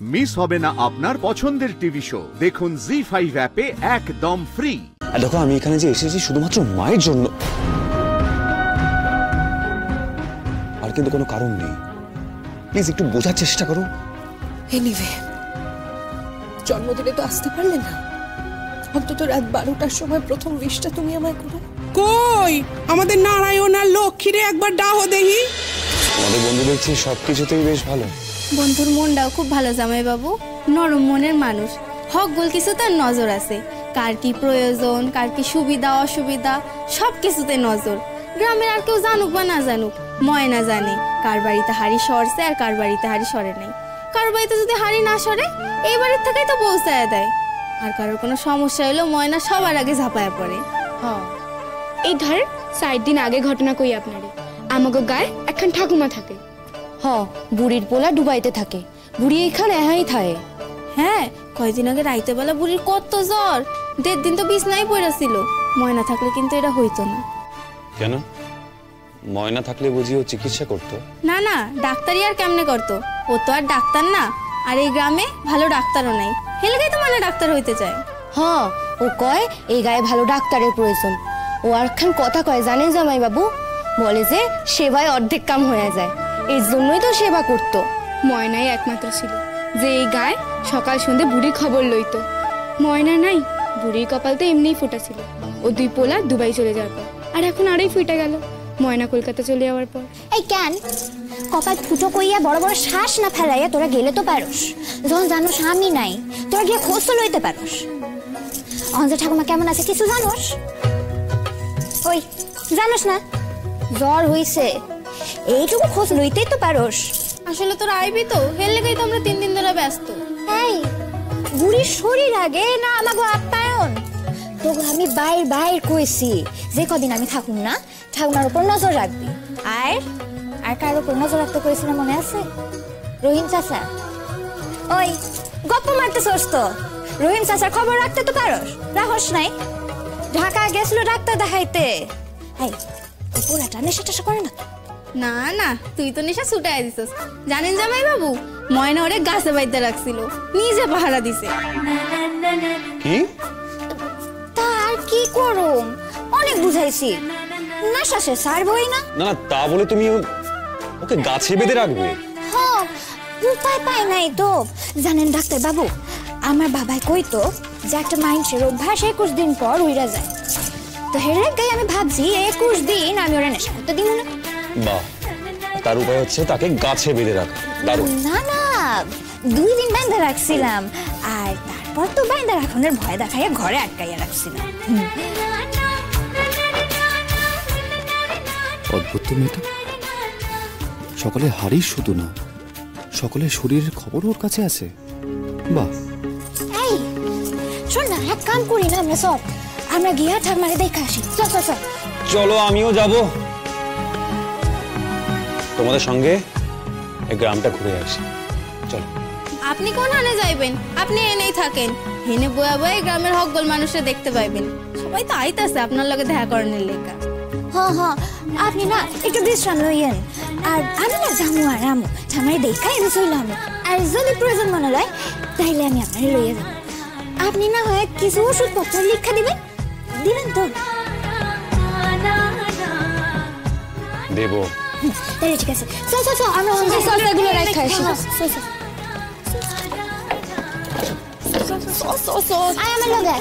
Miss হবে না আপনার পছন্দের টিভি শো। দেখুন জি5 অ্যাপে একদম ফ্রি। দেখো আমি এখানে যে এসেছি শুধুমাত্র মায়ের জন্য, আর কিন্তু কোনো কারণ নেই। প্লিজ একটু বোঝার চেষ্টা করো। এনিওয়ে, জন্মদিনে তো আসতে পারলে না, অন্তত রাত 12টার সময় প্রথম উইশটা তুমি আমায় করো। কই আমাদের নারায়ণ আর লক্ষ্মীরে একবার ডাহ দেখি। আমাদের বন্ধু দেখছি সবকিছুতেই বেশ ভালো। বন্ধুর মনটাও খুব ভালো জামাই বাবু, নরম মনের মানুষ। হক গোল কিছু তার নজর আছে, কার কি প্রয়োজন, কার কি সুবিধা অসুবিধা সব কিছুতে নজর। গ্রামের আর কেউ জানুক বা না জানুক, ময়না জানে কার বাড়িতে হাড়ি সরছে আর কার বাড়িতে হাড়ি সরে নাই। কার বাড়িতে যদি হাড়ি না সরে এই বাড়ির থেকেই তো পৌঁছায় দেয়। আর কারোর কোনো সমস্যা হলেও ময়না সবার আগে ঝাঁপায় পড়ে। এই ধরেন 4 দিন আগে ঘটনা কই আপনারে, আমাকে গায়ে এখন ঠাকুমা থাকে। বুড়ির পোলা ডুবাইতে থাকে, বুড়ি এখানে এহাই থাকে। হ্যাঁ, কয়দিন আগে রাইতে বেলা বুড়ির কত জ্বর, 1.5 দিন তো বিছনায় পড়েছিল। ময়না থাকলে কিন্তু এটা হইতো না। কেন? ময়না থাকলে বুঝিও চিকিৎসা করতো? না না, ডাক্তারই আর কেমনে করতো, ও তো আর ডাক্তার না। আর এই গ্রামে ভালো ডাক্তারও নাই, হেলেগাই তো মানে ডাক্তার হইতে চায়। ও কয় এই গায়ে ভালো ডাক্তারের প্রয়োজন। ও আর খান কথা কয় জানেন জামাই বাবু, বলে যে সেবায় অর্ধেক কাম হয়ে যায়, এর জন্যই তো সেবা করতো। ময়নাই একমাত্র ছিল যে এই গায়ে সকাল সন্ধ্যে বুড়ির খবর লইতো। ময়না নাই, বুড়ির কপাল তো এমনিই ফোটা ছিল। ও 2 পোলা দুবাই চলে যাওয়ার পর, আর এখন আরই ফুটে গেল ময়না কলকাতা চলে যাওয়ার পর। এই কেন কপাল ফুটো কইয়া বড় বড় শ্বাস না ফেলাইয়া তোরা গেলে তো পারোস। যখন জানোস আমি নাই, তোরা গিয়ে খোঁজ তো লইতে পারোস। অঞ্জা ঠাকুমা কেমন আছে কিছু জানোস? ওই জানোস না জ্বর হইছে, এইটুকু খোঁজ লইতেই তো পারোস। আসলে তোর আইবি তো, হেলেগাই তো আমরা 3 দিন ধরে ব্যস্ত। এই বুড়ির শরীর আগে না আমাগো আপ্যায়ন। তোকে আমি বাইর কইছি যে কদিন আমি থাকুম না, ঠাকুমার উপর নজর রাখবি। আর কার উপর নজর রাখতে কইছি না মনে আছে? রহিম চাচা। ওই গপ্প মারতেছস তো, রহিম চাচার খবর রাখতে তো পারোস, রাহস নাই? ঢাকা গেছিল ডাক্তার দেখাইতে। এই পুরাটা নেশা টেশা করে না? না না, তুই তো নেশা ছুটাই দিছস। জানেন জামাই বাবু, ময়না ওরে গাছে বাইতে রাখছিল, নিজে পাহারা দিছে। কি? তার কি করুম, অনেক বুঝাইছি, নেশা সে ছাড়বই না। না তা বলে তুমি ওকে গাছে বেঁধে রাখবে? উপায় পাই নাই তো। জানেন ডাক্তার বাবু, আমার বাবাই কইতো যে একটা মাইন্ডের অভ্যাস 21 দিন পর উইরা যায়। তো হেরে গাই আমি ভাবছি 21 দিন আমি ওরা নেশা করতে দিব না। বাহ, তার উপায় হচ্ছে তাকে গাছে বেঁধে রাখা। দারুণ। না 2 দিন বাইন্ধা রাখছিলাম, আর তারপর তো বাইন্ধা রাখনের ভয় দেখাইয়া ঘরে আটকাইয়া রাখছিলাম। অদ্ভুত মেয়েটা, সকলে হাড়ি শুধু না, সকলের শরীরের খবর ওর কাছে আছে। বাহ। এই শোন না, এক কাম করি না আমরা সব, আমরা গিয়া ঠাকুমারে দেখে আসি। চল। চলো আমিও যাব তোমাদের সঙ্গে, এই গ্রামটা ঘুরে আসি। চলো। আপনি কোন হানে যাইবেন? আপনি এনেই থাকেন, হেনে বয়া বয়া গ্রামের হকগোল মানুষে দেখতে পাইবেন। সবাই তো আইতাছে আপনার লগে দেখা করার লেগা। আপনি না একটু বিশ্রাম লইয়েন, আর আমি না যাবো আরামু ঠামারে দেখা এনে চললাম। আর যদি প্রয়োজন মনে হয় তাইলে আমি আপনারে লইয়া যাবো। আপনি না হয় কিছু ওষুধপত্র লিখা দিবেন তো? দেবো। তাহলে ঠিক আছে, চল আমরা এগুলো রাখা আসি। আমার লগে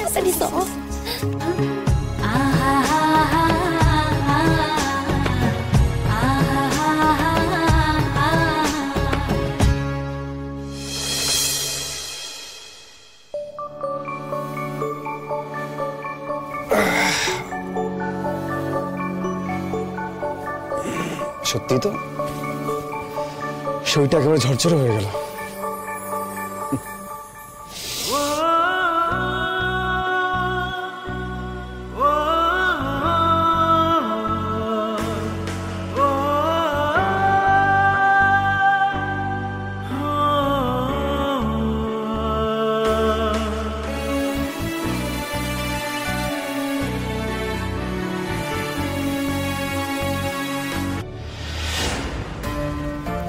সত্যি তো শরীরটা একেবারে ঝরঝরে হয়ে গেল।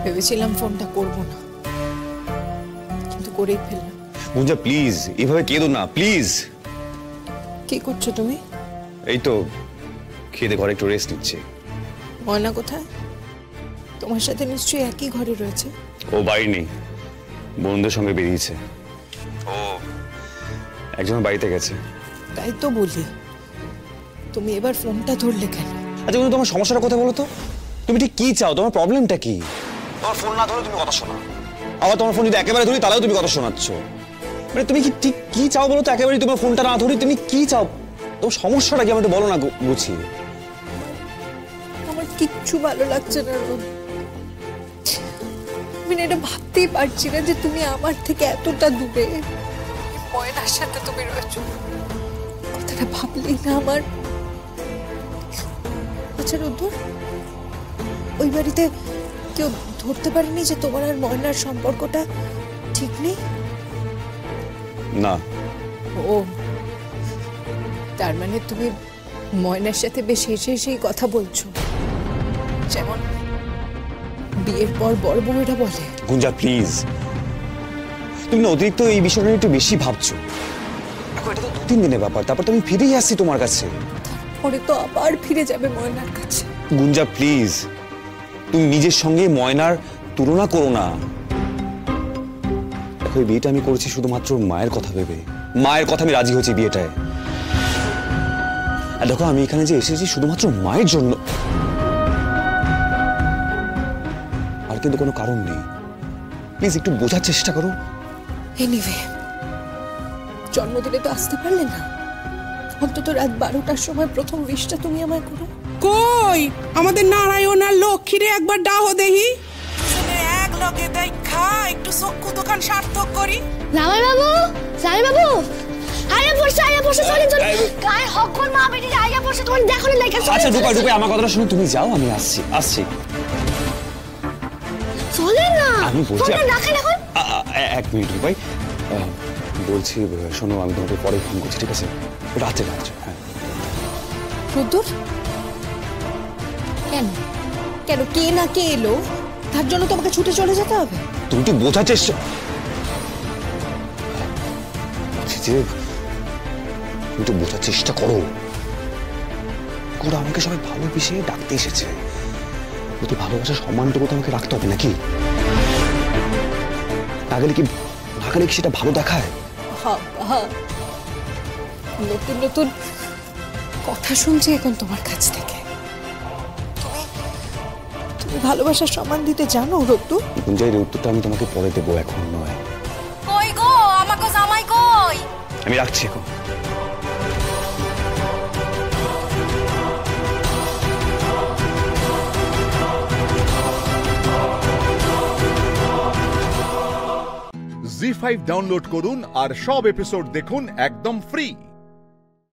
ভেবেছিলাম ফোনটা করবো না, করেই ফেললাম। গুঞ্জা প্লিজ এভাবে কেঁদো না প্লিজ। কি করছো তুমি? এই তো খেতে ঘরে একটু রেস্ট নিচ্ছে। ময়না কোথায়? তোমার সাথে নিশ্চয়ই একই ঘরে রয়েছে। ও বাড়ি নেই, বন্ধুদের সঙ্গে বেরিয়েছে। ও একজন বাড়িতে গেছে। তাই তো বলি, তুমি এবার ফোনটা ধরলে কেন? আচ্ছা কিন্তু তোমার সমস্যাটা কোথায় বলো তো? তুমি ঠিক কি চাও? তোমার প্রবলেমটা কি? তোমার ফোন না ধরে তুমি কথা শোনাও, আবার তোমার ফোন যদি একেবারে ধরি তাহলেও তুমি কথা শোনাচ্ছ। মানে তুমি কি ঠিক কি চাও বলো তো? একেবারে তোমার ফোনটা না ধরি তুমি কি চাও? তোমার সমস্যাটা কি আমাকে বলো না গুছিয়ে। আমার কিচ্ছু ভালো লাগছে না রোদ। আমি এটা ভাবতেই পারছি না যে তুমি আমার থেকে এতটা দূরে, ময়নার সাথে তুমি রয়েছো। কথাটা ভাবলেই না আমার। আচ্ছা রোদ্দুর, ওই বাড়িতে কেউ ধরতে পারেনি যে তোমার আর ময়নার সম্পর্কটা ঠিক নেই? না। ও, তার মানে তুমি ময়নার সাথে বেশ হেসে হেসেই কথা বলছো, যেমন বিয়ের পর বড় বউয়েরা বলে। গুঞ্জা প্লিজ, তুমি না অতিরিক্ত এই বিষয়টা একটু বেশি ভাবছো। এখন এটা তো 2-3 দিনের ব্যাপার, তারপর তো আমি ফিরেই আসছি তোমার কাছে। পরে তো আবার ফিরে যাবে ময়নার কাছে। গুঞ্জা প্লিজ, তুমি নিজের সঙ্গে ময়নার তুলনা করো না। দেখো এই বিয়েটা আমি করেছি শুধুমাত্র মায়ের কথা ভেবে। মায়ের কথা আমি রাজি হয়েছি বিয়েটায়। আর দেখো আমি এখানে যে এসেছি শুধুমাত্র মায়ের জন্য, আর কিন্তু কোনো কারণ নেই। প্লিজ একটু বোঝার চেষ্টা করো। এনিওয়ে, জন্মদিনে তো আসতে পারলে না, অন্তত রাত 12টার সময় প্রথম উইশটা তুমি আমায় করো। কই আমাদের নারায়ণ আর লক্ষ্মীরে একবার ডাহ দেহি, এক লগে দেখা একটু চক্ষু দোকান সার্থক করি। জামাই বাবু, জামাই বাবু, আয়া পড়ছে চলেন চলেন। গায়ে হকন মা বেটি আয়া পড়ছে, তোমার দেখো না দেখা। আচ্ছা রূপা আমার কথাটা শুনে তুমি যাও, আমি আসছি। চলেন না, আমি বলছি রাখেন এখন। 1 মিনিট রূপাই, বলছি শোনো আমি তোমাকে পরে ফোন করছি, ঠিক আছে? রাতে। হ্যাঁ রুদ্দুর, কেন কেন কে না কে এলো তার জন্য তোমাকে ছুটে চলে যেতে হবে? তুমি একটু বোঝার চেষ্টা তুমি তো বোঝার চেষ্টা করো। ওরা আমাকে সবাই ভালোবেসে ডাকতে এসেছে, ওই তো ভালোবাসার সম্মানটুকু তো আমাকে রাখতে হবে নাকি? না গেলে কি সেটা ভালো দেখায়? নতুন নতুন কথা শুনছি এখন তোমার কাছ থেকে। তুমি ভালোবাসার সম্মান দিতে জানো রোদ্দুর? গুঞ্জাই, উত্তরটা আমি তোমাকে পরে দেবো, এখন নয়। কই গো আমাকে জামাই কই? আমি রাখছি এখন। জি5 ডাউনলোড করুন আর সব এপিসোড দেখুন একদম ফ্রি।